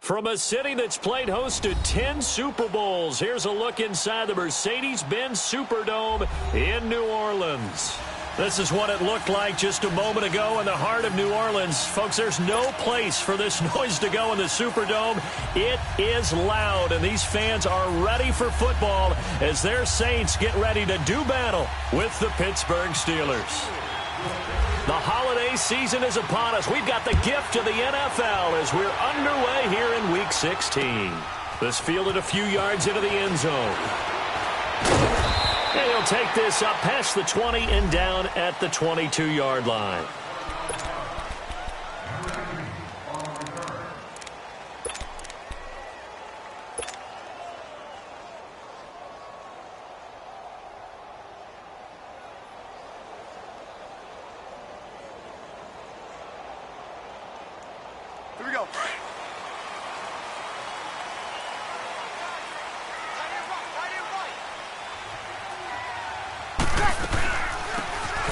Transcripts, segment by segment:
From a city that's played host to 10 Super Bowls, here's a look inside the Mercedes-Benz Superdome in New Orleans. This is what it looked like just a moment ago in the heart of New Orleans. Folks, there's no place for this noise to go in the Superdome. It is loud, and these fans are ready for football as their Saints get ready to do battle with the Pittsburgh Steelers. The holiday season is upon us. We've got the gift of the NFL as we're underway here in Week 16. This fielded a few yards into the end zone. And he'll take this up past the 20 and down at the 22-yard line. Here we go.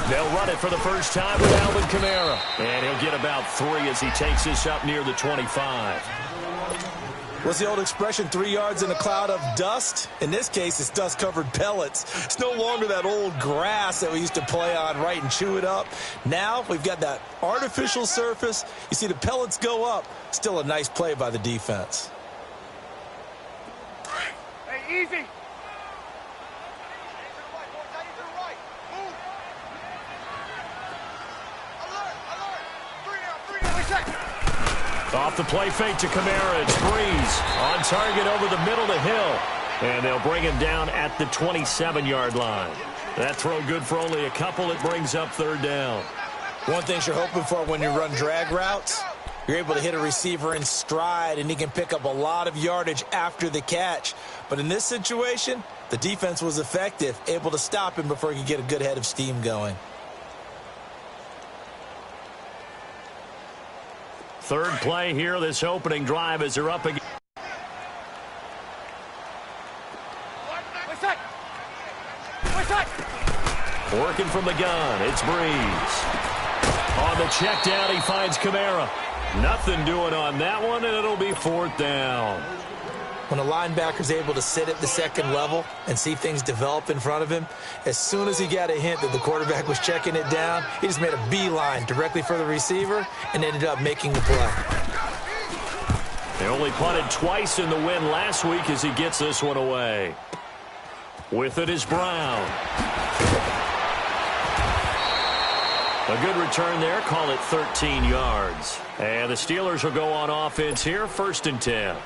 They'll run it for the first time with Alvin Kamara. And he'll get about 3 as he takes this up near the 25. What's the old expression, 3 yards in a cloud of dust? In this case, it's dust-covered pellets. It's no longer that old grass that we used to play on, right, and chew it up. Now we've got that artificial surface. You see the pellets go up. Still a nice play by the defense. Hey, easy. Off the play fake to Kamara. It's Breeze on target over the middle to Hill. And they'll bring him down at the 27-yard line. That throw good for only a couple. It brings up third down. One thing you're hoping for when you run drag routes, you're able to hit a receiver in stride, and he can pick up a lot of yardage after the catch. But in this situation, the defense was effective, able to stop him before he could get a good head of steam going. Third play here, this opening drive as they're up again. Working from the gun, it's Breeze. On the check down, he finds Kamara. Nothing doing on that one, and it'll be fourth down. When a linebacker's able to sit at the second level and see things develop in front of him, as soon as he got a hint that the quarterback was checking it down, he just made a beeline directly for the receiver and ended up making the play. They only punted twice in the win last week as he gets this one away. With it is Brown. A good return there, call it 13 yards. And the Steelers will go on offense here, 1st and 10.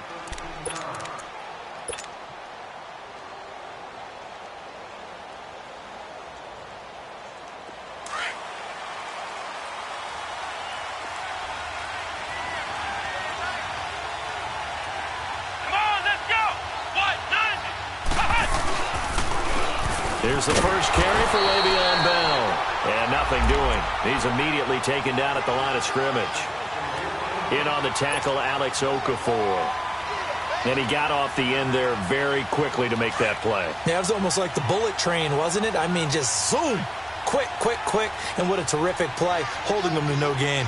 Here's the first carry for Le'Veon Bell. And nothing doing. He's immediately taken down at the line of scrimmage. In on the tackle, Alex Okafor. And he got off the end there very quickly to make that play. Yeah, it was almost like the bullet train, wasn't it? I mean, just zoom. Quick, quick, quick. And what a terrific play, holding them to no gain.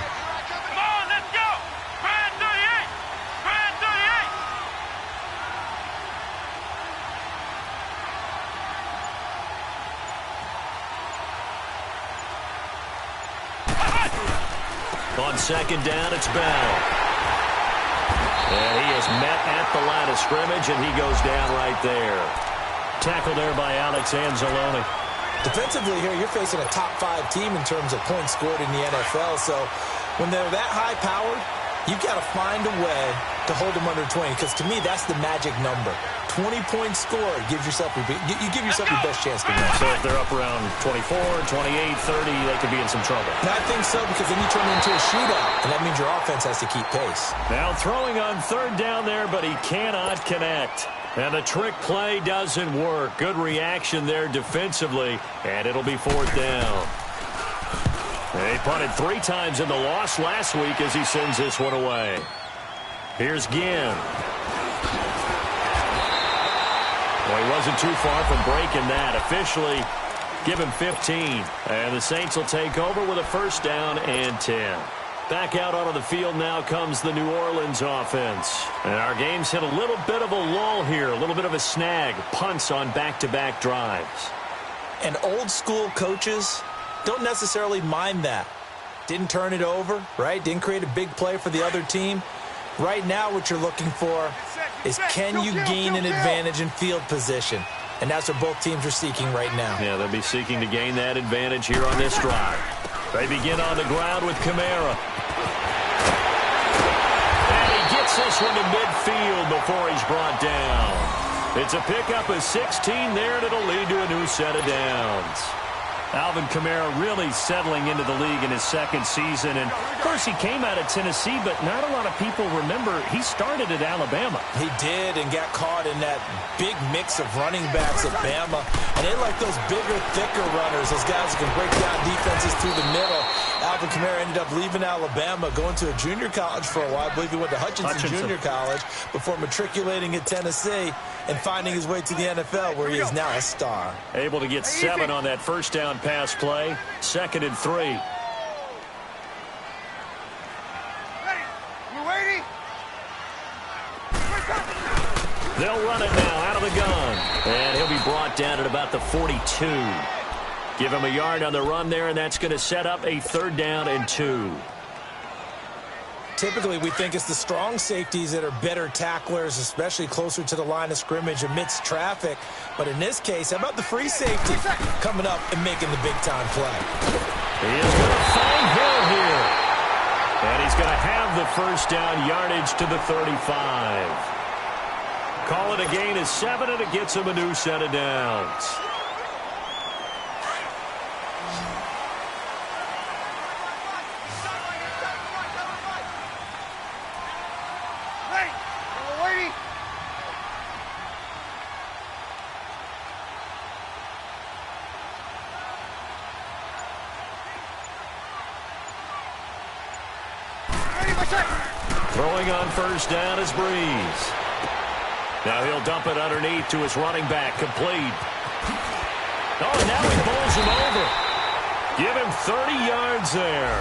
On second down, it's Bell. And he is met at the line of scrimmage, and he goes down right there. Tackled there by Alex Anzalone. Defensively here, you're facing a top-5 team in terms of points scored in the NFL. So when they're that high-powered, you've got to find a way to hold them under 20, because to me, that's the magic number. 20 points scored gives yourself you give yourself your best chance to win. So if they're up around 24, 28, 30, they could be in some trouble. And I think so, because then you turn it into a shootout, and that means your offense has to keep pace. Now throwing on third down there, but he cannot connect. And the trick play doesn't work. Good reaction there defensively, and it'll be fourth down. They punted 3 times in the loss last week as he sends this one away. Here's Ginn. Well, he wasn't too far from breaking that. Officially, give him 15. And the Saints will take over with a first down and 10. Back out onto the field now comes the New Orleans offense. And our game's hit a little bit of a lull here, a little bit of a snag. Punts on back-to-back drives. And old-school coaches don't necessarily mind that. Didn't turn it over, right? Didn't create a big play for the other team. Right now what you're looking for is can you gain an advantage in field position? And that's what both teams are seeking right now. Yeah, they'll be seeking to gain that advantage here on this drive. They begin on the ground with Kamara. And he gets this one to midfield before he's brought down. It's a pickup of 16 there, and it'll lead to a new set of downs. Alvin Kamara really settling into the league in his second season. And, of course, he came out of Tennessee, but not a lot of people remember he started at Alabama. He did and got caught in that big mix of running backs at Bama. And they like those bigger, thicker runners, those guys who can break down defenses through the middle. Alvin Kamara ended up leaving Alabama, going to a junior college for a while. I believe he went to Hutchinson Junior College before matriculating at Tennessee and finding his way to the NFL, where he is now a star. Able to get 7 on that first down pass play. 2nd and 3. Ready? You waiting? They'll run it now out of the gun. And he'll be brought down at about the 42. Give him a yard on the run there, and that's going to set up a 3rd down and 2. Typically, we think it's the strong safeties that are better tacklers, especially closer to the line of scrimmage amidst traffic. But in this case, how about the free safety coming up and making the big-time play? He is going to find Hill here. And he's going to have the first down yardage to the 35. Call it a gain of 7, and it gets him a new set of downs. Throwing on first down is Breeze. Now he'll dump it underneath to his running back, complete. Oh, and now he bowls him over. Give him 30 yards there.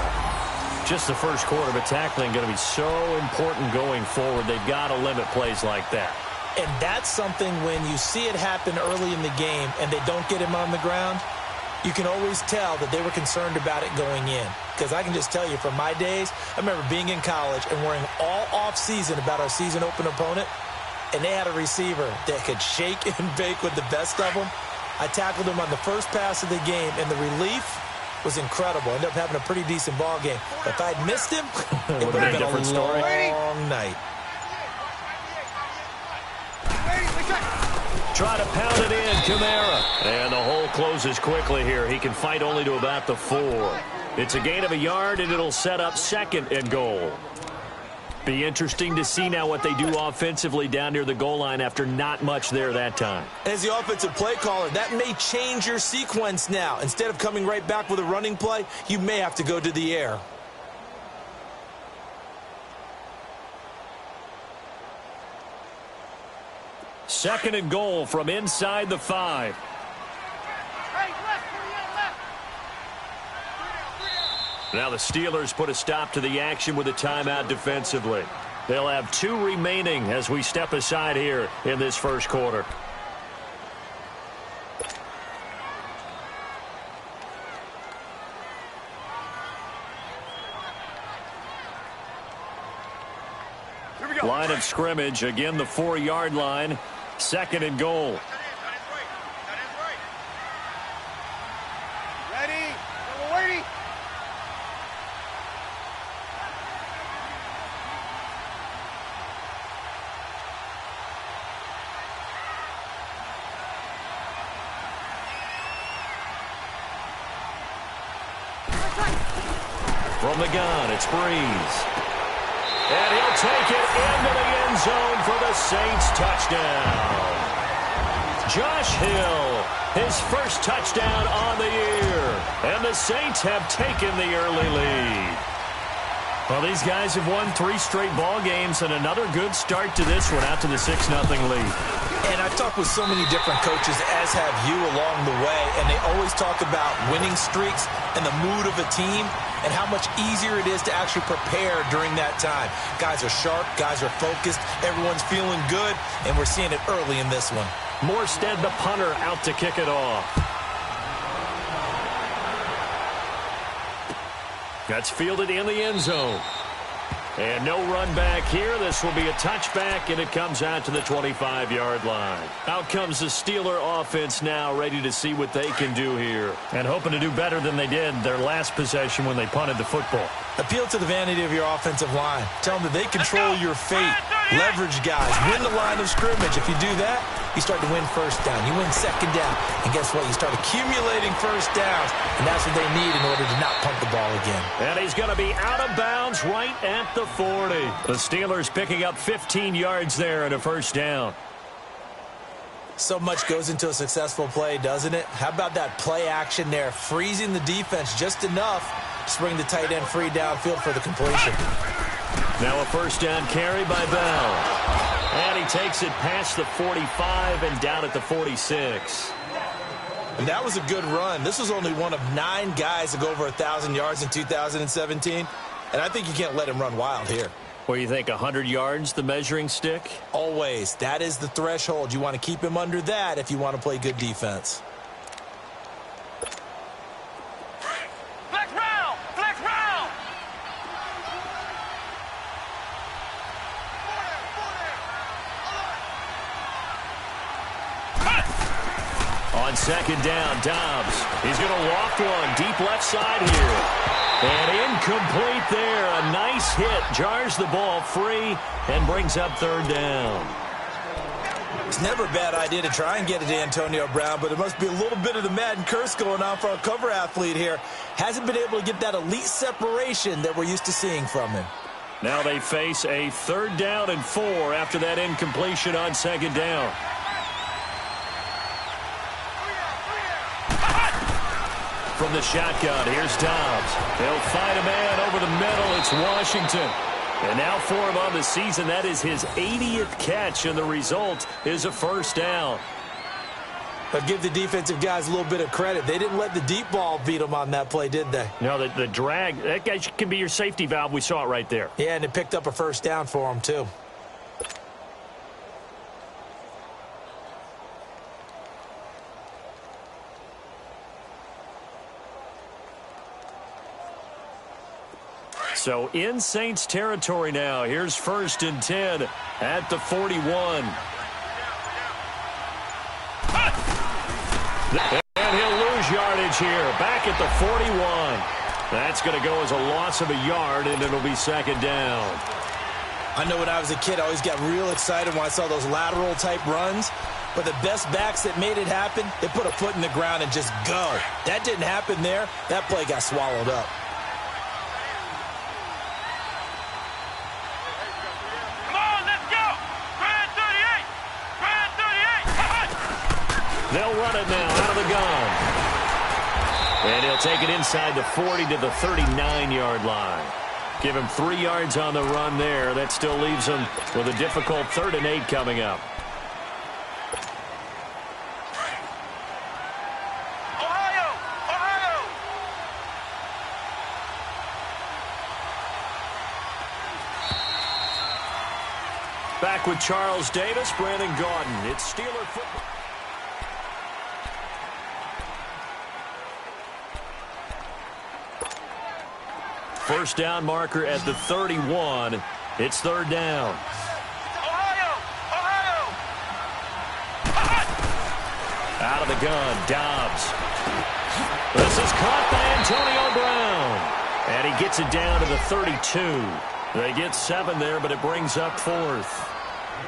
Just the first quarter, but tackling going to be so important going forward. They've got to limit plays like that. And that's something when you see it happen early in the game and they don't get him on the ground, you can always tell that they were concerned about it going in. Because I can just tell you from my days, I remember being in college and worrying all off-season about our season open opponent, and they had a receiver that could shake and bake with the best of them. I tackled him on the first pass of the game, and the relief was incredible. Ended up having a pretty decent ball game. If I'd missed him, it would have been a long night. Try to pound it in, Kamara. And the hole closes quickly here. He can fight only to about the 4. It's a gain of a yard, and it'll set up 2nd and goal. Be interesting to see now what they do offensively down near the goal line after not much there that time. As the offensive play caller, that may change your sequence now. Instead of coming right back with a running play, you may have to go to the air. Second and goal from inside the 5. Now the Steelers put a stop to the action with a timeout defensively. They'll have 2 remaining as we step aside here in this first quarter. Line of scrimmage, again the 4-yard line. 2nd and goal. Ready? We're waiting. From the gun, it's Breeze. And he'll take it into the end zone for the Saints touchdown. Josh Hill, his first touchdown on the year. And the Saints have taken the early lead. Well, these guys have won 3 straight ball games and another good start to this one out to the 6-0 lead. And I've talked with so many different coaches, as have you, along the way, and they always talk about winning streaks and the mood of a team and how much easier it is to actually prepare during that time. Guys are sharp, guys are focused, everyone's feeling good, and we're seeing it early in this one. Morstead, the punter, out to kick it off. That's fielded in the end zone. And no run back here. This will be a touchback, and it comes out to the 25-yard line. Out comes the Steeler offense now, ready to see what they can do here. And hoping to do better than they did their last possession when they punted the football. Appeal to the vanity of your offensive line. Tell them that they control your fate. Leverage guys. Win the line of scrimmage. If you do that, you start to win first down. You win second down. And guess what? You start accumulating first downs. And that's what they need in order to not punt the ball again. And he's going to be out of bounds right at the 40. The Steelers picking up 15 yards there and a first down. So much goes into a successful play, doesn't it? How about that play action there? Freezing the defense just enough to bring the tight end free downfield for the completion. Now a first down carry by Bell. And he takes it past the 45 and down at the 46. And that was a good run. This was only one of 9 guys to go over 1,000 yards in 2017. And I think you can't let him run wild here. What do you think, 100 yards, the measuring stick? Always. That is the threshold. You want to keep him under that if you want to play good defense. Flex round! Flex round! On second down, Dobbs. He's going to loft one deep left side here. And incomplete there. A nice hit. Jars the ball free and brings up third down. It's never a bad idea to try and get it to Antonio Brown, but it must be a little bit of the Madden curse going on for a cover athlete here. Hasn't been able to get that elite separation that we're used to seeing from him. Now they face a third down and 4 after that incompletion on second down. From the shotgun, here's Dobbs. They'll find a man over the middle. It's Washington. And now for him on the season, that is his 80th catch, and the result is a first down. But give the defensive guys a little bit of credit. They didn't let the deep ball beat them on that play, did they? No, the drag, that guy can be your safety valve. We saw it right there. Yeah, and it picked up a first down for them, too. So in Saints territory now. Here's first and 10 at the 41. And he'll lose yardage here. Back at the 41. That's going to go as a loss of a yard, and it'll be second down. I know when I was a kid, I always got real excited when I saw those lateral-type runs. But the best backs that made it happen, they put a foot in the ground and just go. That didn't happen there. That play got swallowed up. They'll run it now out of the gun. And he'll take it inside the 40 to the 39-yard line. Give him 3 yards on the run there. That still leaves him with a difficult 3rd and 8 coming up. Back with Charles Davis, Brandon Gaudin. It's Steeler football. First down marker at the 31. It's third down. Ohio! Out of the gun, Dobbs. This is caught by Antonio Brown. And he gets it down to the 32. They get 7 there, but it brings up 4th.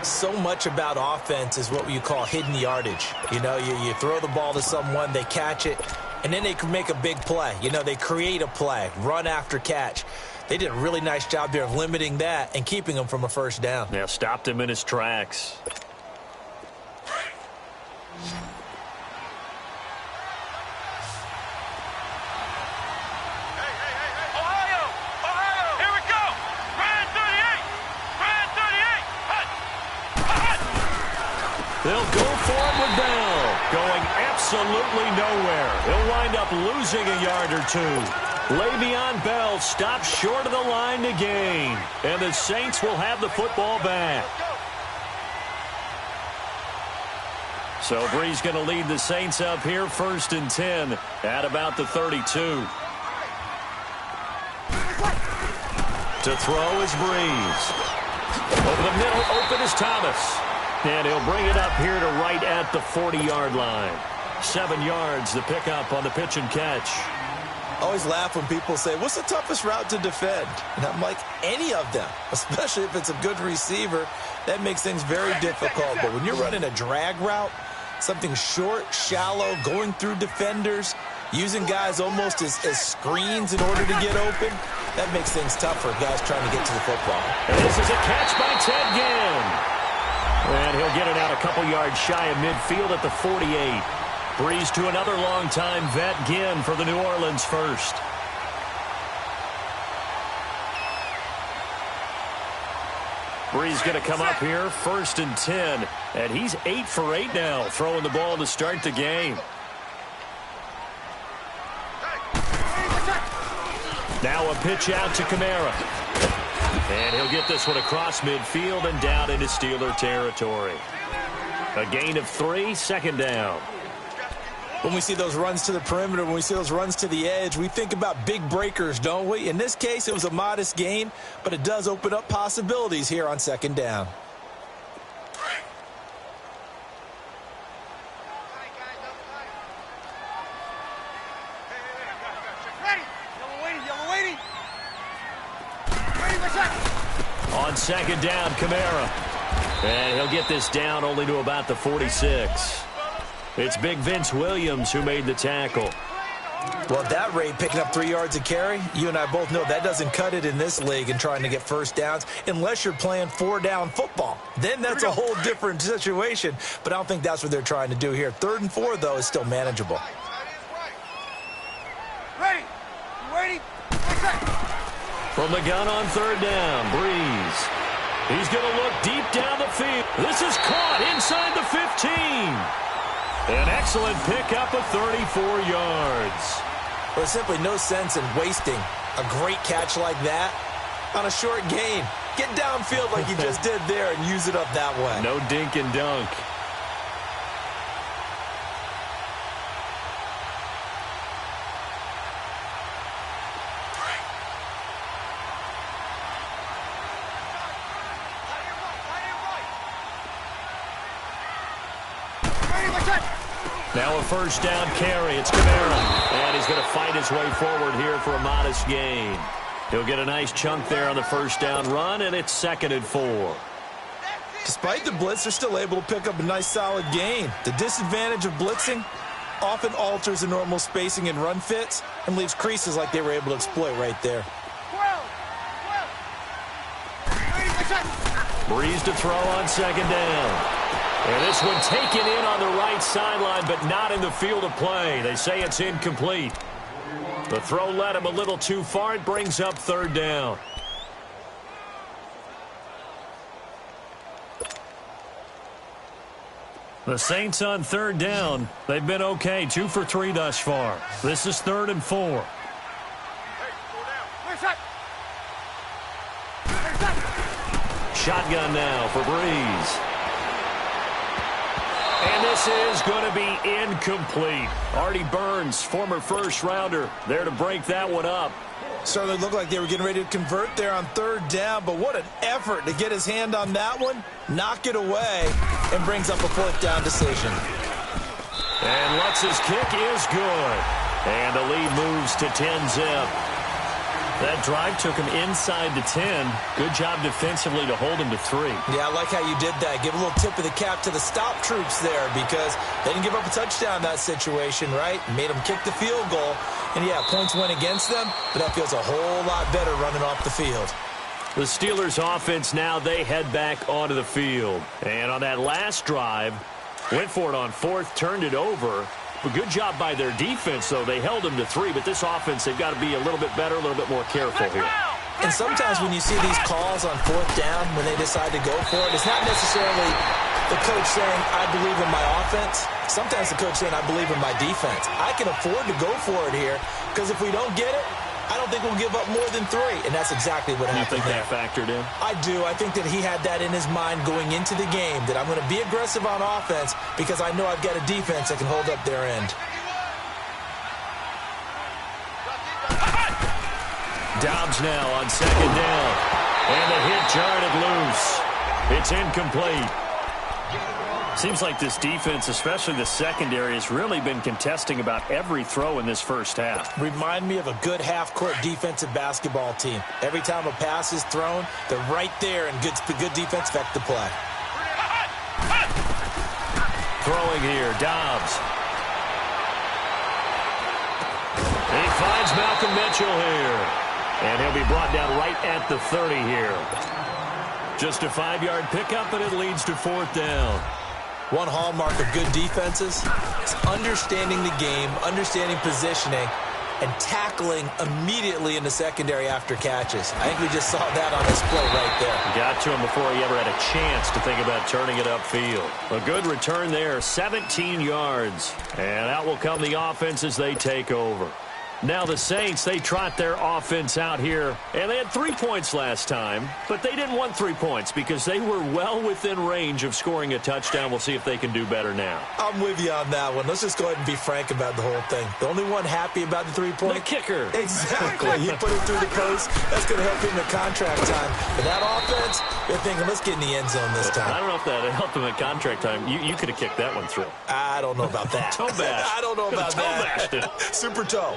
So much about offense is what you call hidden yardage. You know, you throw the ball to someone, they catch it, and then they can make a big play. You know, they create a play, run after catch. They did a really nice job there of limiting that and keeping him from a first down. Yeah, stopped him in his tracks. They'll go for it with Bell. Going absolutely nowhere. He'll wind up losing a yard or two. Le'Veon Bell stops short of the line to gain. And the Saints will have the football back. So Brees going to lead the Saints up here 1st and 10 at about the 32. To throw is Brees. Over the middle, open is Thomas. And he'll bring it up here to right at the 40-yard line. 7 yards, the pickup on the pitch and catch. I always laugh when people say, what's the toughest route to defend? And I'm like, any of them, especially if it's a good receiver. That makes things very difficult. But when you're running a drag route, something short, shallow, going through defenders, using guys almost as screens in order to get open, that makes things tough for guys trying to get to the football. And this is a catch by Ted Ginn. And he'll get it out a couple yards shy of midfield at the 48. Brees to another long-time vet, Ginn, for the New Orleans first. Brees going to come up here, 1st and 10. And he's 8 for 8 now, throwing the ball to start the game. Now a pitch out to Kamara. And he'll get this one across midfield and down into Steeler territory. A gain of 3, 2nd down. When we see those runs to the perimeter, when we see those runs to the edge, we think about big breakers, don't we? In this case, it was a modest gain, but it does open up possibilities here on 2nd down. On 2nd down, Kamara. And he'll get this down only to about the 46. It's big Vince Williams who made the tackle. Well, at that rate, picking up 3 yards a carry, you and I both know that doesn't cut it in this league and trying to get first downs unless you're playing 4-down football. Then that's a whole different situation, but I don't think that's what they're trying to do here. 3rd and 4, though, is still manageable. Ready. Ready. From the gun on 3rd down, Brees. He's going to look deep down the field. This is caught inside the 15. An excellent pickup of 34 yards. There's simply no sense in wasting a great catch like that on a short gain. Get downfield like you just did there and use it up that way. No dink and dunk. Now a 1st down carry. It's Kamara. And he's going to fight his way forward here for a modest gain. He'll get a nice chunk there on the 1st down run, and it's 2nd and 4. Despite the blitz, they're still able to pick up a nice solid gain. The disadvantage of blitzing often alters the normal spacing and run fits and leaves creases like they were able to exploit right there. Brees to throw on 2nd down. And this one taken in on the right sideline, but not in the field of play. They say it's incomplete. The throw led him a little too far. It brings up 3rd down. The Saints on 3rd down. They've been okay, 2 for 3 thus far. This is 3rd and 4. Shotgun now for Brees. And this is going to be incomplete. Artie Burns, former 1st-rounder, there to break that one up. Certainly looked like they were getting ready to convert there on 3rd down, but what an effort to get his hand on that one, knock it away, and brings up a 4th down decision. And Lutz's kick is good. And the lead moves to 10-zip. That drive took him inside the 10. Good job defensively to hold him to 3. Yeah, I like how you did that. Give a little tip of the cap to the stop troops there because they didn't give up a touchdown in that situation, right? Made them kick the field goal. And, yeah, points went against them, but that feels a whole lot better running off the field. The Steelers' offense now, they head back onto the field. And on that last drive, went for it on 4th, turned it over. But good job by their defense, though. They held them to 3, but this offense, they've got to be a little bit better, a little bit more careful here. And sometimes when you see these calls on 4th down, when they decide to go for it, it's not necessarily the coach saying, I believe in my offense. Sometimes the coach saying, I believe in my defense. I can afford to go for it here because if we don't get it, I don't think we'll give up more than 3. And that's exactly what happened. You think that factored in? I do. I think that he had that in his mind going into the game, that I'm going to be aggressive on offense because I know I've got a defense that can hold up their end. Dobbs now on 2nd down. And the hit jarred it loose. It's incomplete. Seems like this defense, especially the secondary, has really been contesting about every throw in this first half. Remind me of a good half-court defensive basketball team. Every time a pass is thrown, they're right there and good defense back to play. Throwing here, Dobbs. He finds Malcolm Mitchell here. And he'll be brought down right at the 30 here. Just a 5-yard pickup, and it leads to 4th down. One hallmark of good defenses is understanding the game, understanding positioning, and tackling immediately in the secondary after catches. I think we just saw that on this play right there. Got to him before he ever had a chance to think about turning it upfield. A good return there, 17 yards. And out will come the offense as they take over. Now the Saints, they trot their offense out here, and they had 3 points last time, but they didn't want 3 points because they were well within range of scoring a touchdown. We'll see if they can do better now. I'm with you on that one. Let's just go ahead and be frank about the whole thing. The only one happy about the 3-point? The kicker. Exactly. He put it through the post. That's going to help him in contract time. But that offense, they're thinking, let's get in the end zone this time. I don't know if that helped him in contract time. You could have kicked that one through. I don't know about that. Toe bash. I don't know about that. Toe bashed. Super toe.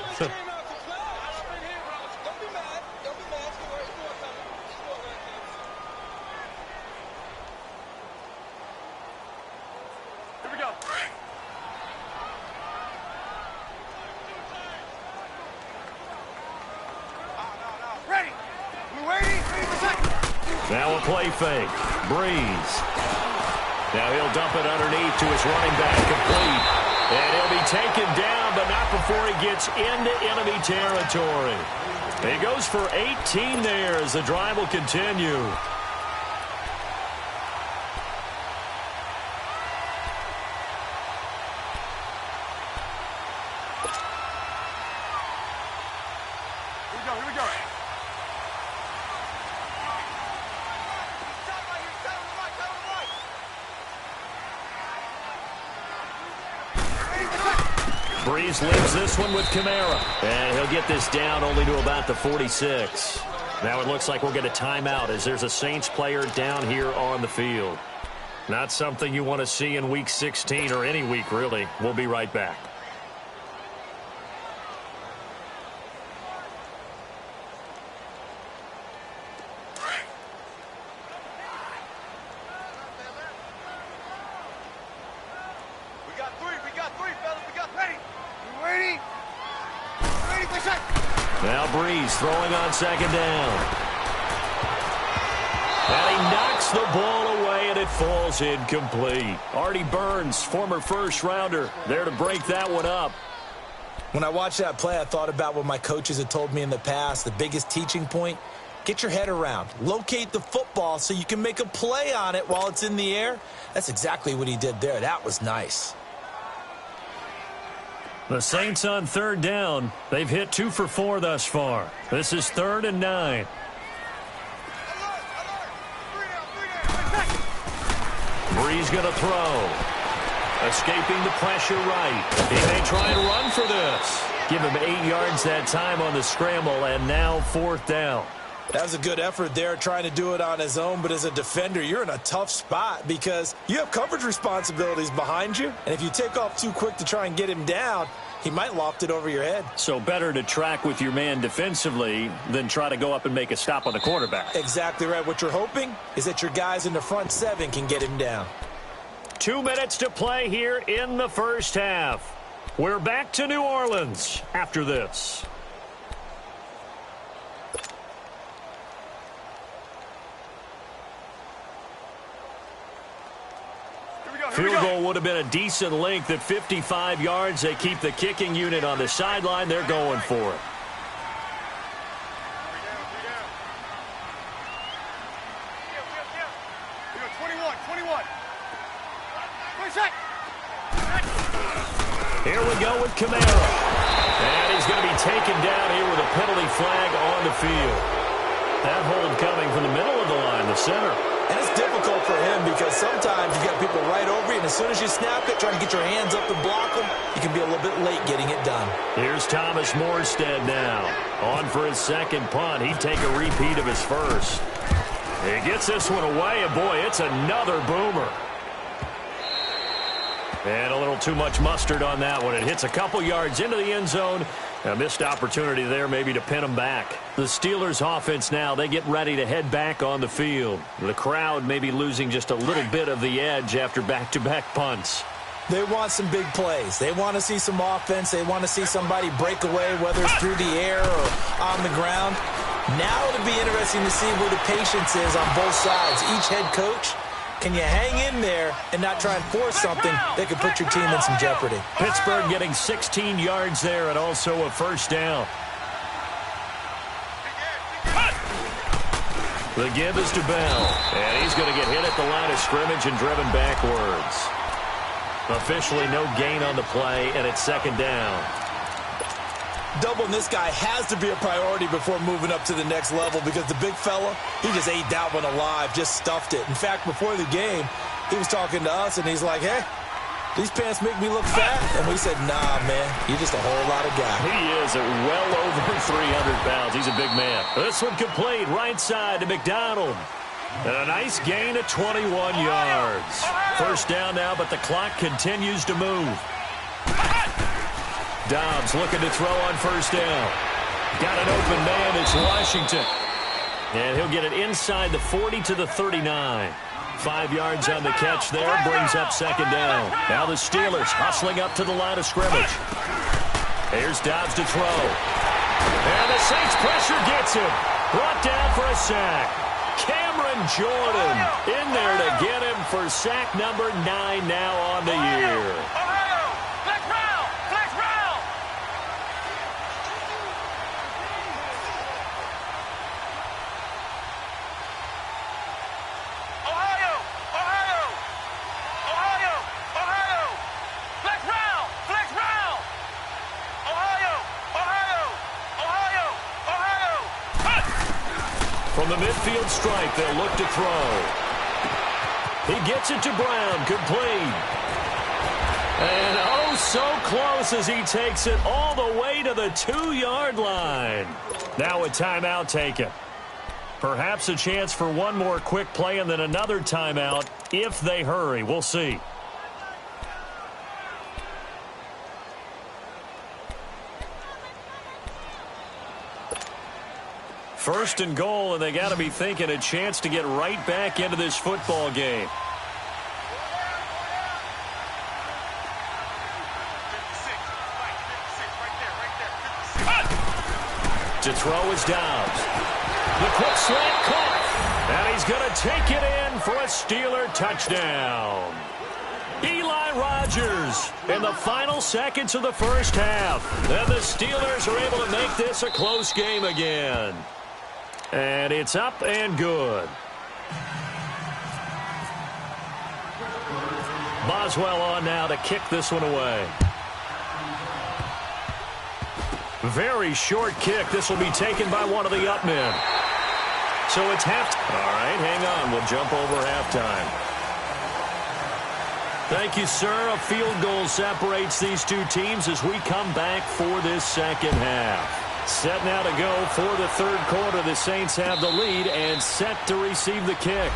Now a play fake. Breeze. Now he'll dump it underneath to his running back, complete. And he'll be taken down, but not before he gets into enemy territory. He goes for 18 there as the drive will continue. Here we go. Breeze leaves this one with Kamara. And he'll get this down only to about the 46. Now it looks like we'll get a timeout as there's a Saints player down here on the field. Not something you want to see in Week 16 or any week, really. We'll be right back. Now Breeze throwing on 2nd down. And he knocks the ball away, and it falls incomplete. Artie Burns, former first-rounder, there to break that one up. When I watched that play, I thought about what my coaches had told me in the past. The biggest teaching point, get your head around. Locate the football so you can make a play on it while it's in the air. That's exactly what he did there. That was nice. The Saints on 3rd down. They've hit 2 for 4 thus far. This is 3rd and 9. Breeze going to throw. Escaping the pressure right. He may try and run for this. Give him 8 yards that time on the scramble, and now 4th down. That was a good effort there trying to do it on his own, but as a defender, you're in a tough spot because you have coverage responsibilities behind you, and if you take off too quick to try and get him down, he might loft it over your head. So better to track with your man defensively than try to go up and make a stop on the quarterback. Exactly right. What you're hoping is that your guys in the front 7 can get him down. 2 minutes to play here in the first half. We're back to New Orleans after this. Field goal would have been a decent length at 55 yards. They keep the kicking unit on the sideline. They're going for it. Here we go with Camara. And he's going to be taken down here with a penalty flag on the field. That hold coming from the middle of the line, the center. And it's difficult for him because sometimes you've got people right over you, and as soon as you snap it, trying to get your hands up and block them, you can be a little bit late getting it done. Here's Thomas Morstead now. On for his second punt. He'd take a repeat of his first. He gets this one away, and boy, it's another boomer. And a little too much mustard on that one. It hits a couple yards into the end zone. A missed opportunity there maybe to pin them back. The Steelers offense now, they get ready to head back on the field. The crowd may be losing just a little bit of the edge after back-to-back punts. They want some big plays. They want to see some offense. They want to see somebody break away, whether it's through the air or on the ground. Now it'll be interesting to see where the patience is on both sides. Each head coach, can you hang in there and not try and force something that could put your team in some jeopardy? Pittsburgh getting 16 yards there and also a first down. The give is to Bell, and he's going to get hit at the line of scrimmage and driven backwards. Officially no gain on the play, and it's second down. Doubling this guy has to be a priority before moving up to the next level because the big fella, he just ate that one alive, just stuffed it. In fact, before the game, he was talking to us, and he's like, hey, these pants make me look fat. And we said, nah, man, you're just a whole lot of guy. He is at well over 300 pounds. He's a big man. This one complete right side to McDonald. And a nice gain of 21 yards. First down now, but the clock continues to move. Dobbs looking to throw on first down. Got an open man. It's Washington. And he'll get it inside the 40 to the 39. 5 yards on the catch there. Brings up second down. Now the Steelers hustling up to the line of scrimmage. Here's Dobbs to throw. And the Saints pressure gets him. Brought down for a sack. Cameron Jordan in there to get him for sack number 9 now on the year. From the midfield stripe, they'll look to throw. He gets it to Brown, complete. And oh, so close as he takes it all the way to the 2-yard line. Now a timeout taken. Perhaps a chance for one more quick play and then another timeout if they hurry. We'll see. First and goal, and they got to be thinking a chance to get right back into this football game. To throw is Dobbs. The quick slant caught, and he's going to take it in for a Steeler touchdown. Eli Rogers in the final seconds of the first half. And the Steelers are able to make this a close game again. And it's up and good. Boswell on now to kick this one away. Very short kick. This will be taken by one of the up men. So it's halftime. All right, hang on. We'll jump over halftime. Thank you, sir. A field goal separates these two teams as we come back for this second half. Set now to go for the third quarter. The Saints have the lead and set to receive the kick.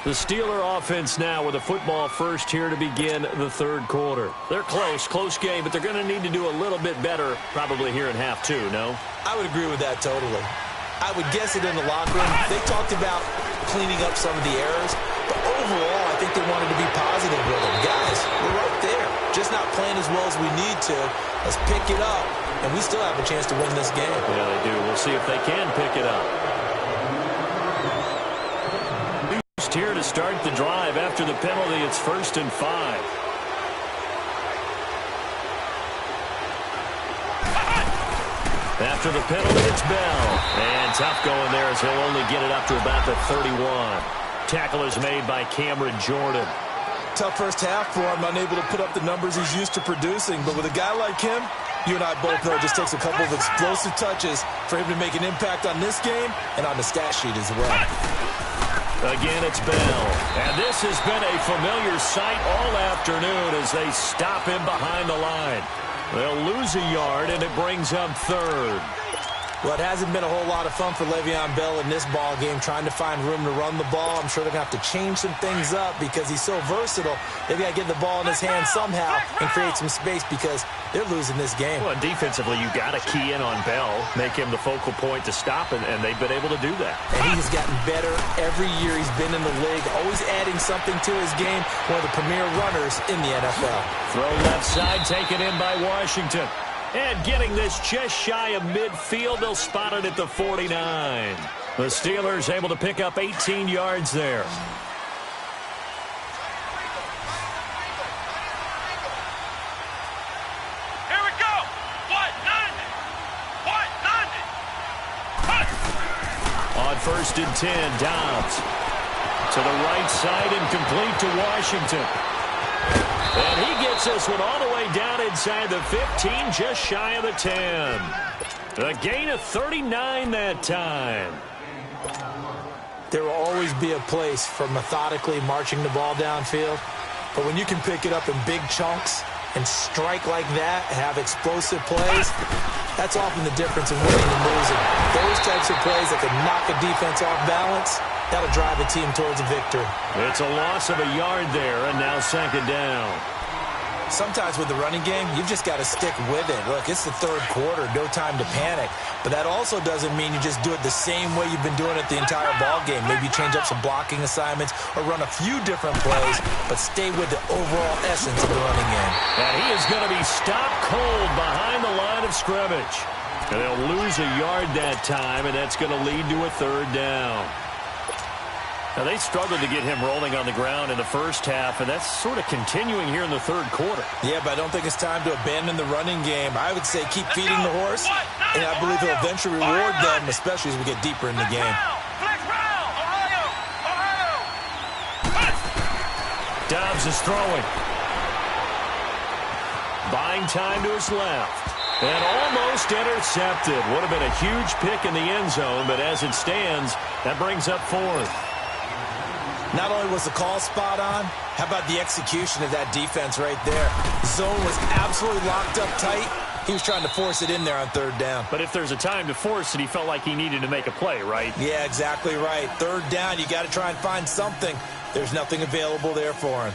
The Steeler offense now with a football first here to begin the third quarter. They're close game, but they're going to need to do a little bit better probably here in half two, no? I would agree with that totally. I would guess it in the locker room. They talked about cleaning up some of the errors, but overall I think they wanted to be positive with them. Guys, we're right there. Just not playing as well as we need to. Let's pick it up, and we still have a chance to win this game. Yeah, they do. We'll see if they can pick it up. Here to start the drive after the penalty. It's 1st and 5. After the penalty, it's Bell. And tough going there as he'll only get it up to about the 31. Tackle is made by Cameron Jordan. Tough first half for him, unable to put up the numbers he's used to producing. But with a guy like him, you and I both know it just takes a couple of explosive touches for him to make an impact on this game and on the stat sheet as well. Again, it's Bell. And this has been a familiar sight all afternoon as they stop him behind the line. They'll lose a yard, and it brings up third. Well, it hasn't been a whole lot of fun for Le'Veon Bell in this ball game, trying to find room to run the ball. I'm sure they're going to have to change some things up because he's so versatile. They've got to get the ball in his hands somehow and create some space because they're losing this game. Well, defensively, you got to key in on Bell, make him the focal point to stop, and they've been able to do that. And he has gotten better every year he's been in the league, always adding something to his game, one of the premier runners in the NFL. Throw left side, taken in by Washington. And getting this just shy of midfield, they'll spot it at the 49. The Steelers able to pick up 18 yards there. Here we go. What? 90. What? 90. On 1st and 10, Dobbs. To the right side and complete to Washington. And he gets this one all the way down inside the 15, just shy of the 10. A gain of 39 that time. There will always be a place for methodically marching the ball downfield. But when you can pick it up in big chunks and strike like that, have explosive plays, that's often the difference in winning and losing. Those types of plays that can knock a defense off balance, that'll drive a team towards a victory. It's a loss of a yard there, and now 2nd down. Sometimes with the running game, you've just got to stick with it. Look, it's the 3rd quarter, no time to panic. But that also doesn't mean you just do it the same way you've been doing it the entire ball game. Maybe change up some blocking assignments or run a few different plays, but stay with the overall essence of the running game. And he is going to be stopped cold behind the line of scrimmage. And they'll lose a yard that time, and that's going to lead to a 3rd down. Now, they struggled to get him rolling on the ground in the first half, and that's sort of continuing here in the 3rd quarter. Yeah, but I don't think it's time to abandon the running game. I would say keep feeding the horse, and I believe he'll eventually reward them, especially as we get deeper in the game. Dobbs is throwing. Buying time to his left. And almost intercepted. Would have been a huge pick in the end zone, but as it stands, that brings up 4th. Not only was the call spot on, how about the execution of that defense right there? Zone was absolutely locked up tight. He was trying to force it in there on 3rd down. But if there's a time to force it, he felt like he needed to make a play, right? Yeah, exactly right. 3rd down, you got to try and find something. There's nothing available there for him.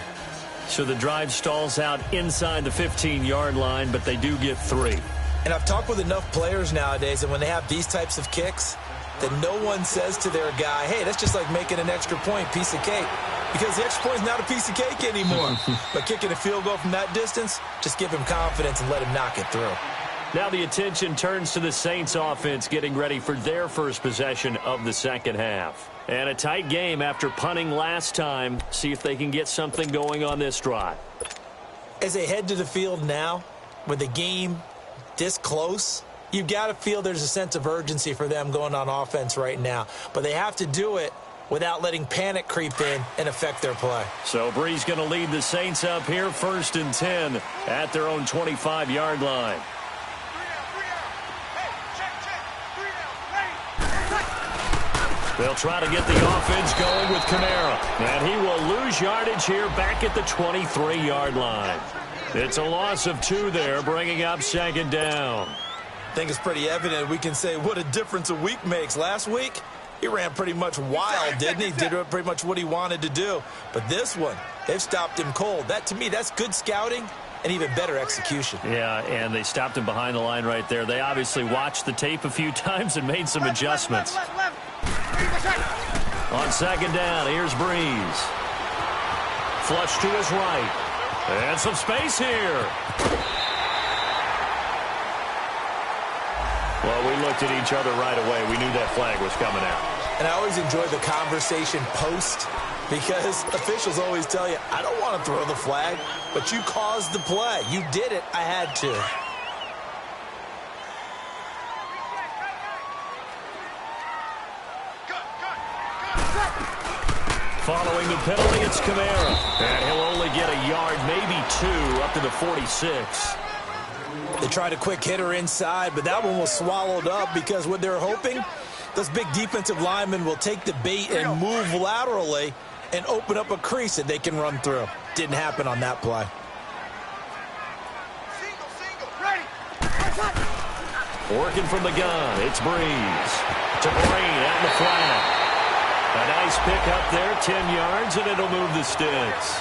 So the drive stalls out inside the 15-yard line, but they do get 3. And I've talked with enough players nowadays, and when they have these types of kicks, that no one says to their guy, hey, that's just like making an extra point, piece of cake. Because the extra point is not a piece of cake anymore. But kicking a field goal from that distance, just give him confidence and let him knock it through. Now the attention turns to the Saints offense getting ready for their first possession of the 2nd half. And a tight game after punting last time. See if they can get something going on this drive. As they head to the field now, with the game this close, you've got to feel there's a sense of urgency for them going on offense right now. But they have to do it without letting panic creep in and affect their play. So Bree's going to lead the Saints up here 1st and 10 at their own 25-yard line. They'll try to get the offense going with Kamara. And he will lose yardage here back at the 23-yard line. It's a loss of 2 there, bringing up 2nd down. I think it's pretty evident we can say what a difference a week makes. Last week, he ran pretty much wild, didn't he? Did pretty much what he wanted to do. But this one, they've stopped him cold. That, to me, that's good scouting and even better execution. Yeah, and they stopped him behind the line right there. They obviously watched the tape a few times and made some adjustments. On 2nd down, here's Breeze. Flush to his right. And some space here. Well, we looked at each other right away. We knew that flag was coming out. And I always enjoy the conversation post because officials always tell you, I don't want to throw the flag, but you caused the play. You did it. I had to. Following the penalty, it's Kamara. And he'll only get a yard, maybe 2, up to the 46. They tried a quick hitter inside, but that one was swallowed up because what they're hoping, those big defensive linemen will take the bait and move laterally and open up a crease that they can run through. Didn't happen on that play. Working from the gun, it's Breeze. To Green out in the flat. A nice pick up there, 10 yards, and it'll move the sticks.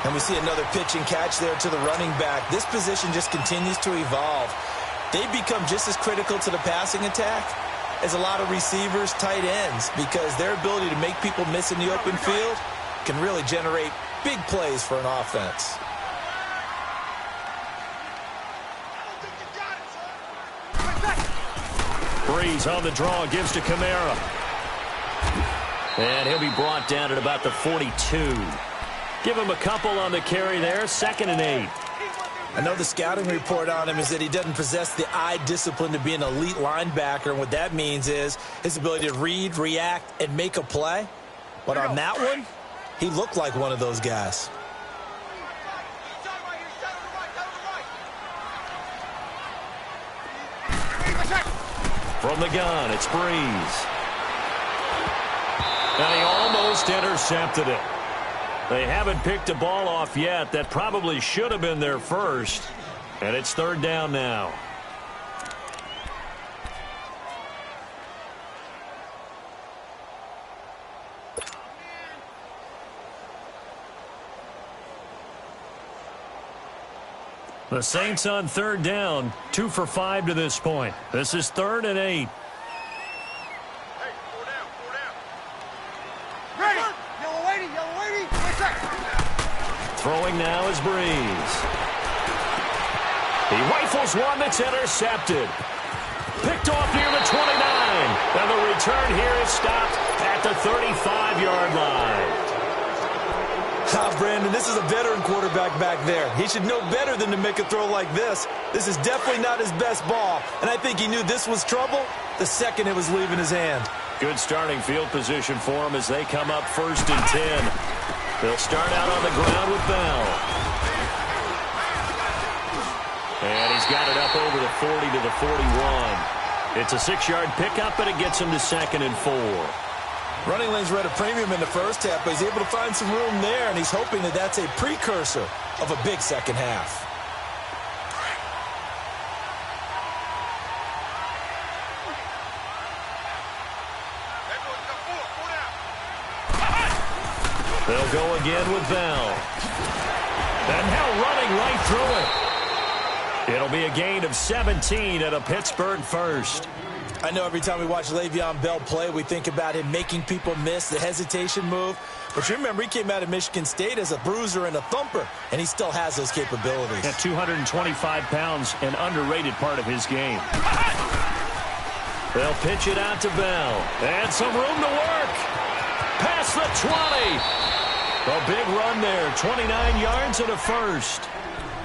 And we see another pitch and catch there to the running back. This position just continues to evolve. They become just as critical to the passing attack as a lot of receivers, tight ends, because their ability to make people miss in the open field can really generate big plays for an offense. Breeze on the draw, gives to Kamara. And he'll be brought down at about the 42. Give him a couple on the carry there, 2nd and 8. I know the scouting report on him is that he doesn't possess the eye discipline to be an elite linebacker, and what that means is his ability to read, react, and make a play. But on that one, he looked like one of those guys. From the gun, it's Breeze. And he almost intercepted it. They haven't picked a ball off yet. That probably should have been their first. And it's 3rd down now. The Saints on 3rd down, 2 for 5 to this point. This is 3rd and 8. Throwing now is Breeze. He rifles one that's intercepted. Picked off near the 29. And the return here is stopped at the 35-yard line. Brandon, this is a veteran quarterback back there. He should know better than to make a throw like this. This is definitely not his best ball, and I think he knew this was trouble the second it was leaving his hand. Good starting field position for him as they come up 1st and 10. They'll start out on the ground with Bell. And he's got it up over the 40 to the 41. It's a 6-yard pickup, and it gets him to 2nd and 4. Running lanes were at a premium in the first half, but he's able to find some room there, and he's hoping that that's a precursor of a big second half. They'll go again with Bell. And now running right through it. It'll be a gain of 17 at a Pittsburgh first. I know every time we watch Le'Veon Bell play, we think about him making people miss, the hesitation move. But you remember, he came out of Michigan State as a bruiser and a thumper, and he still has those capabilities. At 225 pounds, an underrated part of his game. They'll pitch it out to Bell. And some room to work. Past the 20. A big run there, 29 yards and a first.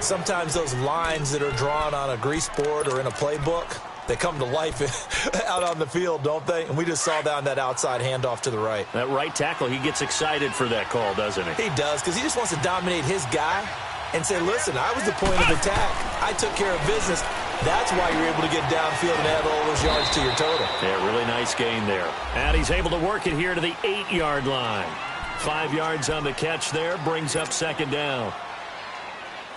Sometimes those lines that are drawn on a grease board or in a playbook, they come to life out on the field, don't they? And we just saw down that outside handoff to the right. That right tackle, he gets excited for that call, doesn't he? He does, because he just wants to dominate his guy and say, listen, I was the point of attack. I took care of business. That's why you're able to get downfield and add all those yards to your total. Yeah, really nice gain there. And he's able to work it here to the 8-yard line. 5 yards on the catch there, brings up 2nd down.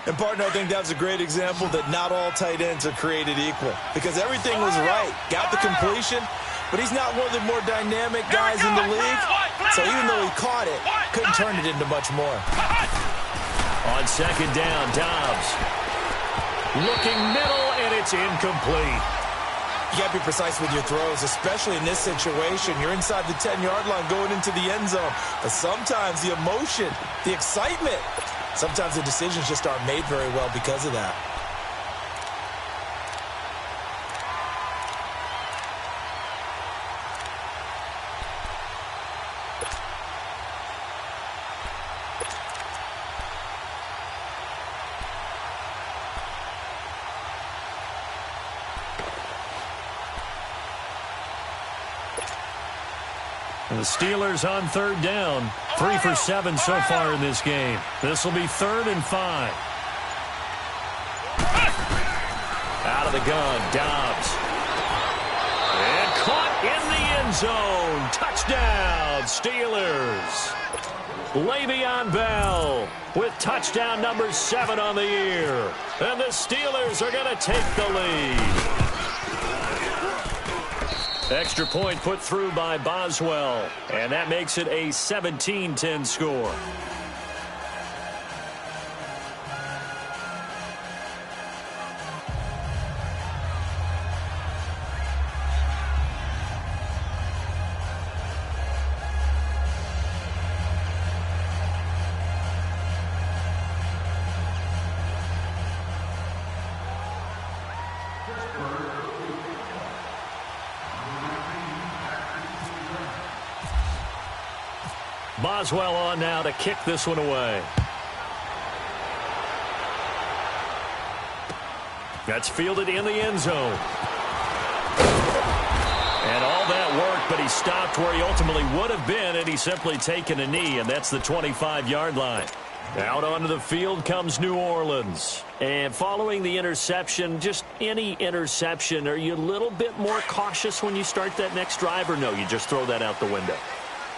And, partner, I think that was a great example that not all tight ends are created equal, because everything was right. Got the completion, but he's not one of the more dynamic guys in the league. So even though he caught it, couldn't turn it into much more. On 2nd down, Dobbs. Looking middle, and it's incomplete. You got to be precise with your throws, especially in this situation. You're inside the 10-yard line going into the end zone. But sometimes the emotion, the excitement, sometimes the decisions just aren't made very well because of that. And the Steelers on third down. 3 for 7 so far in this game. This will be 3rd and 5. Out of the gun, Dobbs. And caught in the end zone. Touchdown, Steelers. Le'Veon Bell with touchdown number 7 on the year. And the Steelers are going to take the lead. Extra point put through by Boswell. And that makes it a 17-10 score. Boswell on now to kick this one away. That's fielded in the end zone. And all that work, but he stopped where he ultimately would have been had he simply taken a knee, and that's the 25-yard line. Out onto the field comes New Orleans. And following the interception, just any interception, are you a little bit more cautious when you start that next drive, or no, you just throw that out the window?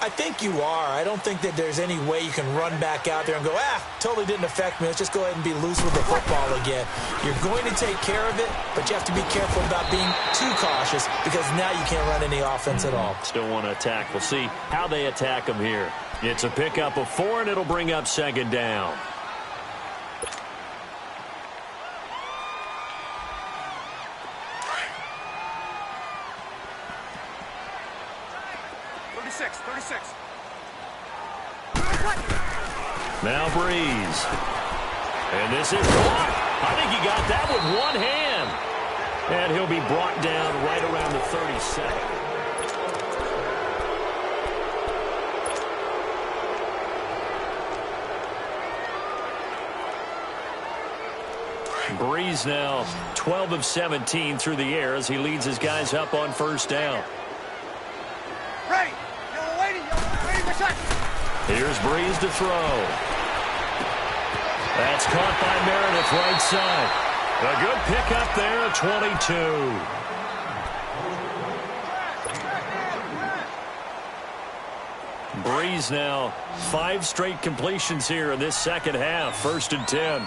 I think you are. I don't think that there's any way you can run back out there and go, totally didn't affect me. Let's just go ahead and be loose with the football again. You're going to take care of it, but you have to be careful about being too cautious because now you can't run any offense at all. Still want to attack. We'll see how they attack them here. It's a pickup of 4, and it'll bring up 2nd down. Now Breeze. And this is caught. I think he got that with one hand. And he'll be brought down right around the 37. Breeze now 12 of 17 through the air as he leads his guys up on 1st down. Ready. You're waiting for second. Here's Breeze to throw. That's caught by Meredith right side. A good pickup there at 22. Breeze now 5 straight completions here in this second half. 1st and 10.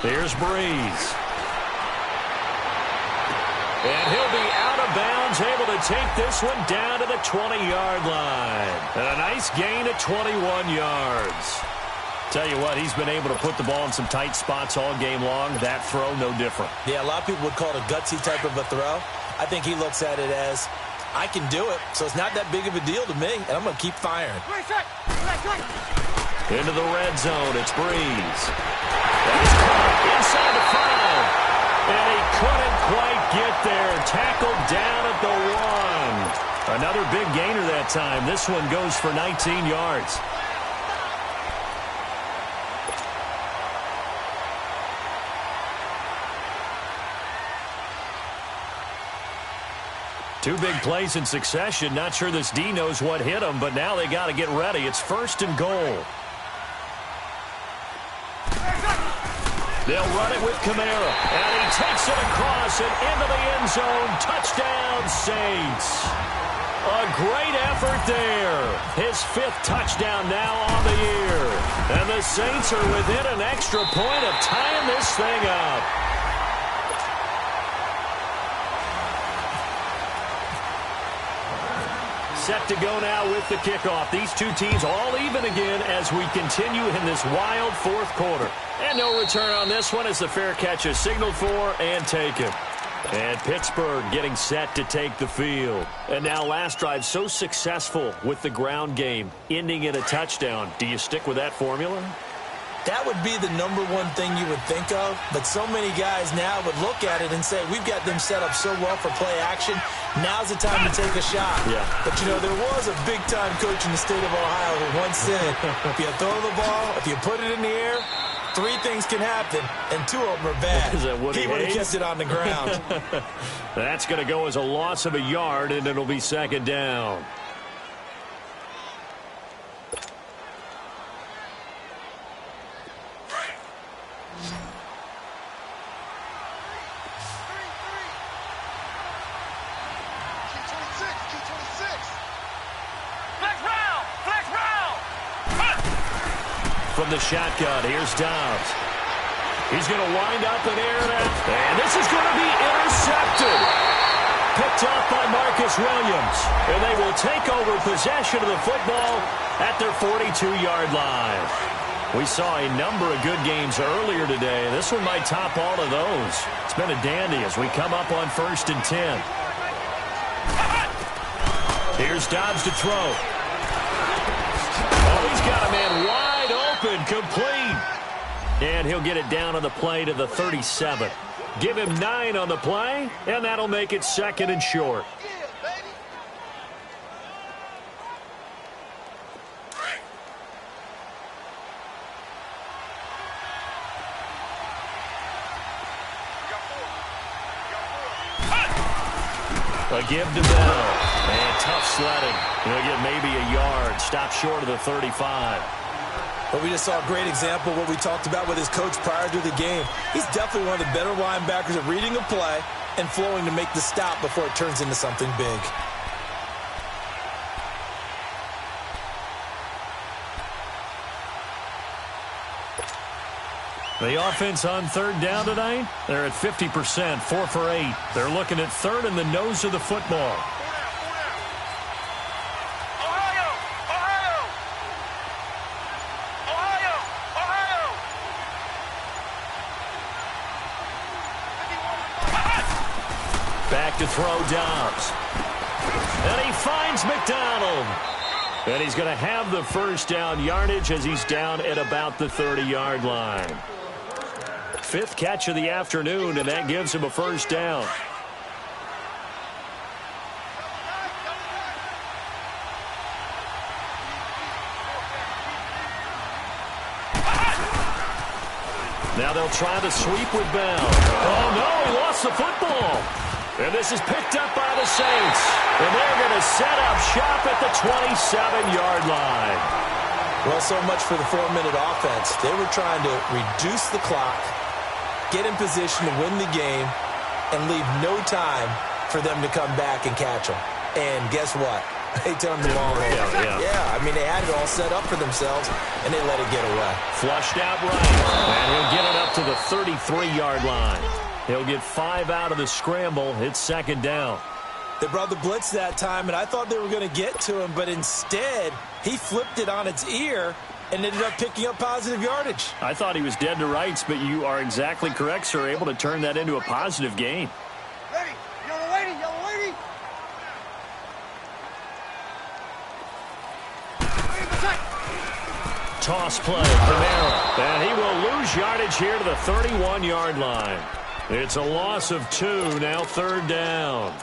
Here's Breeze. And he'll be out of bounds, able to take this one down to the 20-yard line. And a nice gain at 21 yards. Tell you what, he's been able to put the ball in some tight spots all game long. That throw, no different. Yeah, a lot of people would call it a gutsy type of a throw. I think he looks at it as, I can do it, so it's not that big of a deal to me, and I'm going to keep firing. Into the red zone, it's Breeze. That's caught inside the 5. And he couldn't quite get there. Tackled down at the 1. Another big gainer that time. This one goes for 19 yards. Two big plays in succession. Not sure this D knows what hit him, but now they got to get ready. It's 1st and goal. They'll run it with Kamara, and he takes it across and into the end zone. Touchdown, Saints. A great effort there. His 5th touchdown now on the year. And the Saints are within an extra point of tying this thing up. Set to go now with the kickoff. These two teams all even again as we continue in this wild 4th quarter. And no return on this one as the fair catch is signaled for and taken. And Pittsburgh getting set to take the field. And now last drive so successful with the ground game, ending in a touchdown. Do you stick with that formula? That would be the number one thing you would think of, but so many guys now would look at it and say, we've got them set up so well for play action, now's the time to take a shot. Yeah. But, you know, there was a big-time coach in the state of Ohio who once said, if you throw the ball, if you put it in the air, Three things can happen, and two of them are bad. Is that Woody He would have Hayes? kept it on the ground. That's going to go as a loss of a yard, and it'll be second down. From the shotgun, here's Dobbs. He's going to wind up and air it out. And this is going to be intercepted. Picked off by Marcus Williams. And they will take over possession of the football at their 42-yard line. We saw a number of good games earlier today. This one might top all of those. It's been a dandy as we come up on 1st and 10. Here's Dobbs to throw. Oh, he's got a man wide open, complete. And he'll get it down on the play to the 37. Give him 9 on the play, and that'll make it second and short. A give to Bell. And tough sledding. He'll get maybe a yard. Stop short of the 35. But we just saw a great example of what we talked about with his coach prior to the game. He's definitely one of the better linebackers at reading a play and flowing to make the stop before it turns into something big. The offense on third down tonight, they're at 50%, 4 for 8. They're looking at third in the nose of the football. Back to throw Dobbs. And he finds McDonald. And he's going to have the first down yardage as he's down at about the 30-yard line. 5th catch of the afternoon, and that gives him a first down. Now they'll try the sweep with Bell. Oh, no, he lost the football. And this is picked up by the Saints. And they're going to set up shop at the 27-yard line. Well, so much for the 4-minute offense. They were trying to reduce the clock, get in position to win the game, and leave no time for them to come back and catch them. And guess what? They turned the ball over. Yeah, I mean, they had it all set up for themselves, and they let it get away. Flushed out right, and he'll get it up to the 33-yard line. He'll get 5 out of the scramble. It's second down. They brought the blitz that time, and I thought they were going to get to him, but instead, he flipped it on its ear and ended up picking up positive yardage. I thought he was dead to rights, but you are exactly correct, sir. Able to turn that into a positive gain. Ready. Yellow lady. Yellow lady. Toss play, Kamara. And he will lose yardage here to the 31-yard line. It's a loss of 2, now third down.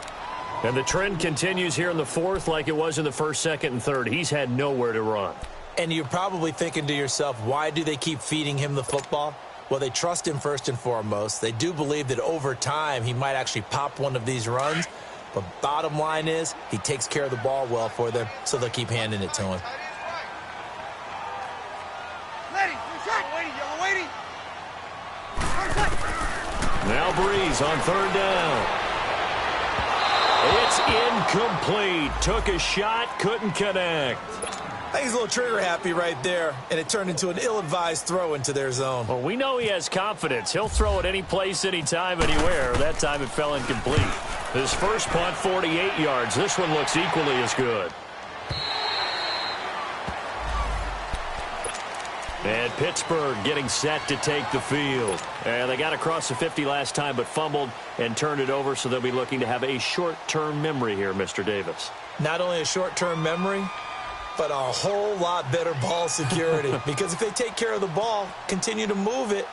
And the trend continues here in the 4th like it was in the 1st, 2nd, and 3rd. He's had nowhere to run. And you're probably thinking to yourself, why do they keep feeding him the football? Well, they trust him first and foremost. They do believe that over time he might actually pop one of these runs. But bottom line is he takes care of the ball well for them, so they'll keep handing it to him. Now Breeze on third down. It's incomplete. Took a shot, couldn't connect. I think he's a little trigger happy right there, and it turned into an ill-advised throw into their zone. Well, we know he has confidence. He'll throw it any place, anytime, anywhere. That time it fell incomplete. His first punt, 48 yards. This one looks equally as good. And Pittsburgh getting set to take the field. And they got across the 50 last time but fumbled and turned it over, so they'll be looking to have a short-term memory here, Mr. Davis. Not only a short-term memory, but a whole lot better ball security. Because if they take care of the ball, continue to move it,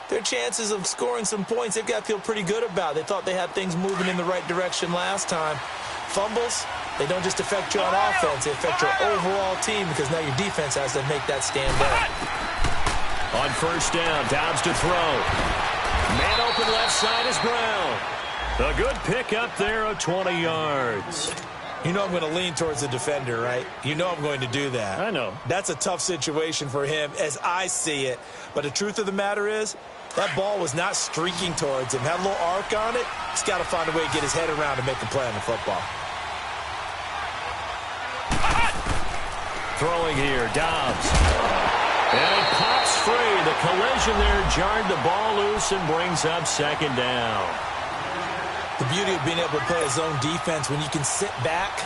their chances of scoring some points, they've got to feel pretty good about. They thought they had things moving in the right direction last time. Fumbles, they don't just affect you on offense, they affect your overall team because now your defense has to make that stand up. On first down, Dobbs to throw. Man open left side is Brown. A good pick up there of 20 yards. You know I'm going to lean towards the defender, right? You know I'm going to do that. I know. That's a tough situation for him as I see it. But the truth of the matter is, that ball was not streaking towards him. Had a little arc on it. He's got to find a way to get his head around and make a play on the football. Throwing here, Dobbs. And it pops free. The collision there jarred the ball loose and brings up second down. The beauty of being able to play a zone defense when you can sit back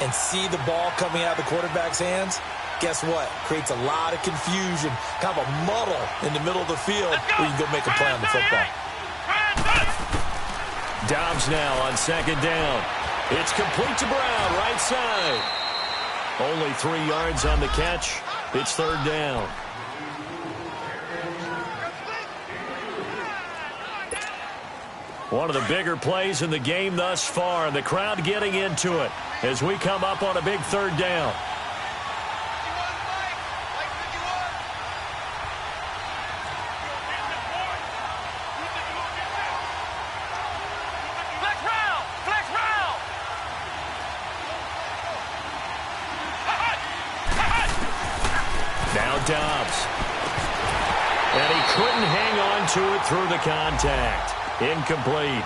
and see the ball coming out of the quarterback's hands, guess what? Creates a lot of confusion, kind of a muddle in the middle of the field where you can go make a play on the football. Dobbs now on second down. It's complete to Brown, right side. Only 3 yards on the catch. It's third down. One of the bigger plays in the game thus far, and the crowd getting into it as we come up on a big third down. Now Dobbs. And he couldn't hang on to it through the contact. Incomplete.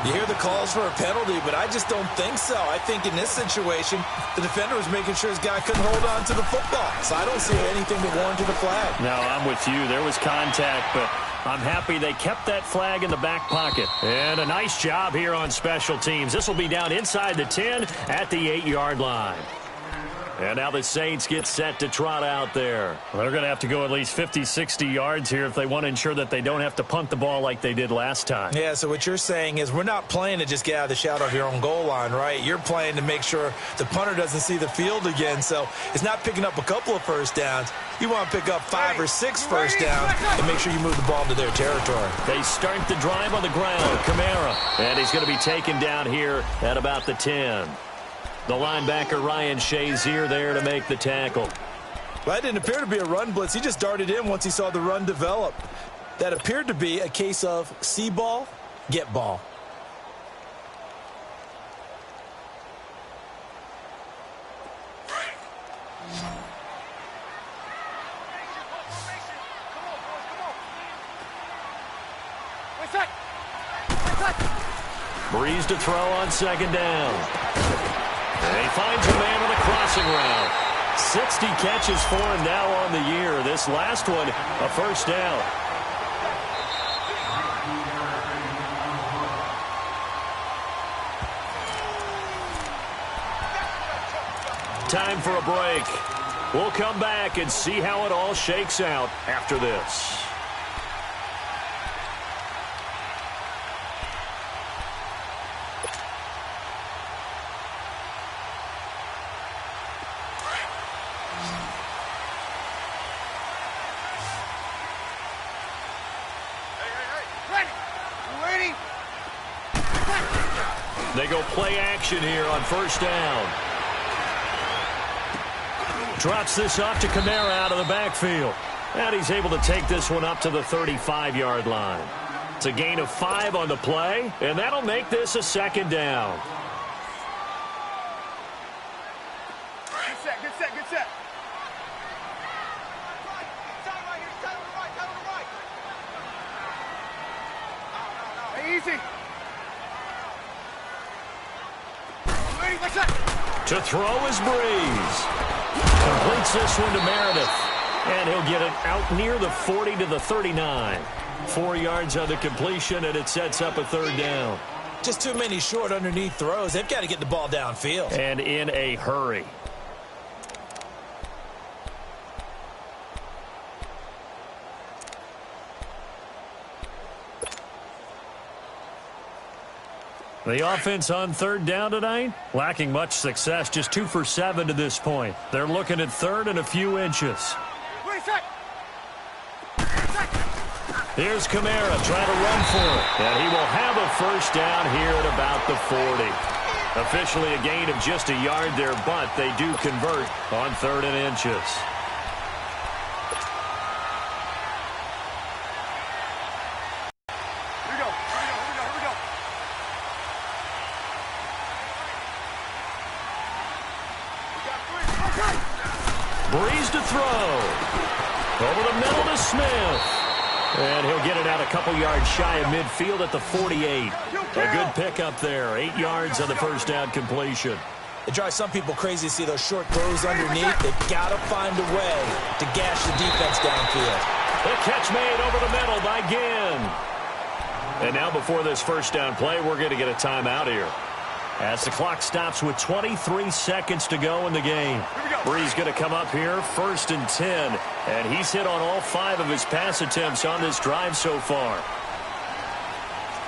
You hear the calls for a penalty, but I just don't think so. I think in this situation, the defender was making sure his guy couldn't hold on to the football. So I don't see anything that warranted a flag. No, I'm with you. There was contact, but I'm happy they kept that flag in the back pocket. And a nice job here on special teams. This will be down inside the 10 at the 8-yard line. And now the Saints get set to trot out there. Well, they're going to have to go at least 50, 60 yards here if they want to ensure that they don't have to punt the ball like they did last time. Yeah, so what you're saying is we're not playing to just get out of the shadow of your own goal line, right? You're playing to make sure the punter doesn't see the field again. So it's not picking up a couple of first downs. You want to pick up 5 or 6 first downs and make sure you move the ball into their territory. They start the drive on the ground. Kamara. And he's going to be taken down here at about the 10. The linebacker, Ryan Shazier, there to make the tackle. Well, that didn't appear to be a run blitz. He just darted in once he saw the run develop. That appeared to be a case of see ball, get ball. Breeze to throw on second down. And he finds a man on the crossing route. 60 catches for him now on the year. This last one, a first down. Time for a break. We'll come back and see how it all shakes out after this. They go play action here on first down. Drops this off to Kamara out of the backfield. And he's able to take this one up to the 35-yard line. It's a gain of 5 on the play, and that'll make this a second down. Good set, good set, good set. Hey, easy. To throw is Breeze. Completes this one to Meredith. And he'll get it out near the 40 to the 39. 4 yards on the completion, and it sets up a third down. Just too many short underneath throws. They've got to get the ball downfield. And in a hurry. The offense on third down tonight, lacking much success, just 2 for 7 to this point. They're looking at third and a few inches. Here's Kamara trying to run for it. And he will have a first down here at about the 40. Officially a gain of just a yard there, but they do convert on third and inches. Breeze to throw. Over the middle to Smith. And he'll get it out a couple yards shy of midfield at the 48. A good pickup there. 8 yards on the first down completion. It drives some people crazy to see those short throws underneath. They've got to find a way to gash the defense downfield. The catch made over the middle by Ginn. And now before this first down play, we're going to get a timeout here. As the clock stops with 23 seconds to go in the game. Breeze going to come up here, 1st and 10. And he's hit on all 5 of his pass attempts on this drive so far.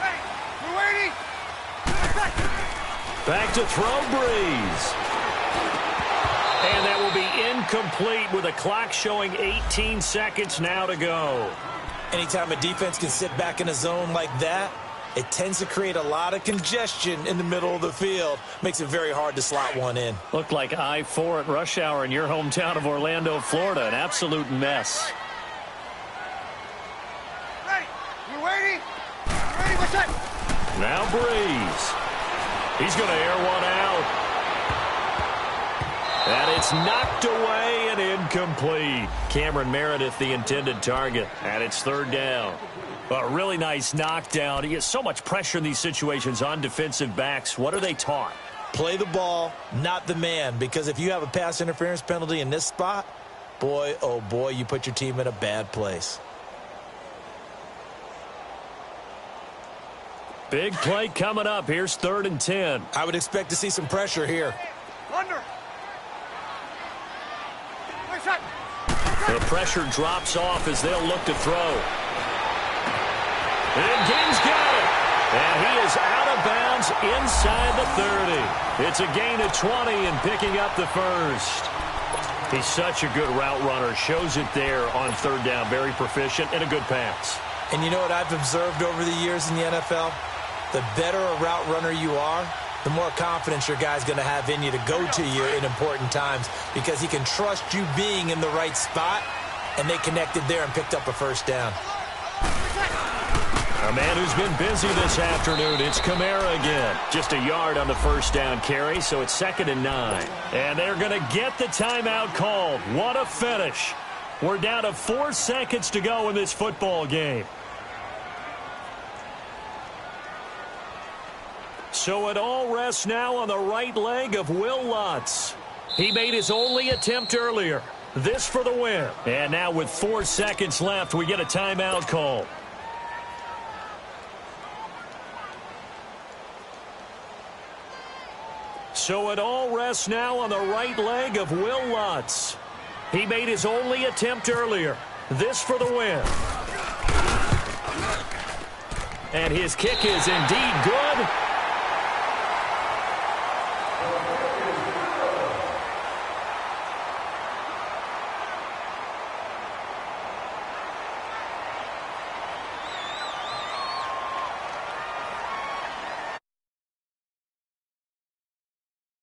Hey, we're waiting. Back to throw, Breeze. And that will be incomplete with the clock showing 18 seconds now to go. Anytime a defense can sit back in a zone like that, it tends to create a lot of congestion in the middle of the field. Makes it very hard to slot one in. Looked like I-4 at rush hour in your hometown of Orlando, Florida. An absolute mess. Hey, we're waiting. We're ready, what's up? Now Breeze. He's going to air one out. And it's knocked away and incomplete. Cameron Meredith, the intended target. And it's 3rd down. A really nice knockdown. He gets so much pressure in these situations on defensive backs. What are they taught? Play the ball, not the man. Because if you have a pass interference penalty in this spot, boy, oh boy, you put your team in a bad place. Big play coming up. Here's 3rd and 10. I would expect to see some pressure here. Under. Where's that? The pressure drops off as they'll look to throw. And Ginn's got it. And he is out of bounds inside the 30. It's a gain of 20 and picking up the first. He's such a good route runner. Shows it there on 3rd down. Very proficient and a good pass. And you know what I've observed over the years in the NFL? The better a route runner you are, the more confidence your guy's going to have in you to go to you in important times because he can trust you being in the right spot, and they connected there and picked up a first down. A man who's been busy this afternoon, it's Kamara again. Just a yard on the first down carry, so it's 2nd and 9. And they're going to get the timeout called. What a finish. We're down to 4 seconds to go in this football game. So it all rests now on the right leg of Will Lutz. He made his only attempt earlier. This for the win. And now with 4 seconds left, we get a timeout call. So it all rests now on the right leg of Will Lutz. He made his only attempt earlier. This for the win. And his kick is indeed good.